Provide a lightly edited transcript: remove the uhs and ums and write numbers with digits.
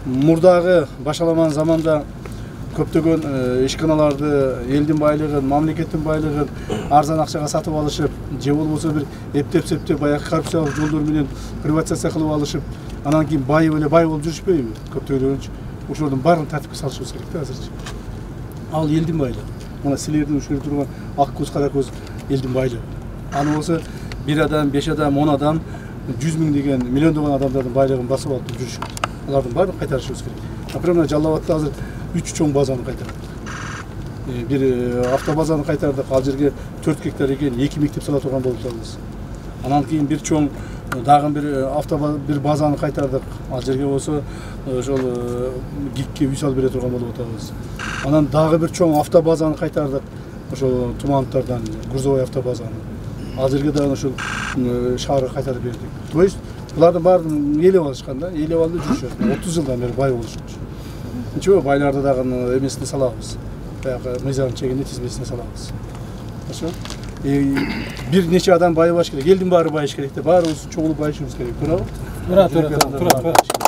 мурдагы башаламан заманда көптөгөн ишканаларды элдин байлыгын, мамлекеттин байлыгын арзан акчага сатып алышып, же болбосо бир эптеп-септеп баягы коррупциялык жолдор менен приватизация кылып алышып, анан кийин байып эле бай болуп жүрүшпөйбү? Көптөгөнчү ошолордун баарын тартипке салышыбыз керек да азырчы. Ал элдин байлыгы. Мына силердин ушул турган ак көз кара көз элдин байлыгы. Аны болсо бир адам, 5 адам, 10 адам, 100 миң деген миллиондогон адамдардын байлыгын басып алып жүрүшөт. Алардын баарын кайтарышыбыз керек. Например, Жалал Абадта азыр 3 чоң базаны кайтардык. Бир автобазаны кайтардык. Ал жерге 4 гектар экен, 2 мектеп сала турган болуп атабыз. Анан кийин бир чоң дагы бир базаны кайтардык. Ал жерге болсо ошол ГИКке үй салып бере турган болуп атабыз. Анан дагы бир чоң автобазаны кайтардык. Ошол Тумановтардан Грузовой автобазаны. Ал жерге дагы ошол шаарга кайтарып бердик. То есть булардын баарын ээлеп алышкан да, ээлеп алып жүрүшөт. 30 жылдан бери бай болушат. Ничего, байларды дагы эмесине салабыз. Баягы мыйзам чегинде тизмесине салабыз. Ошо. Бир нече адам байыбаш керек, элдин баары байыш керек да, баарыбыз чогулуп байышыбыз керек. Туурабы? Тура.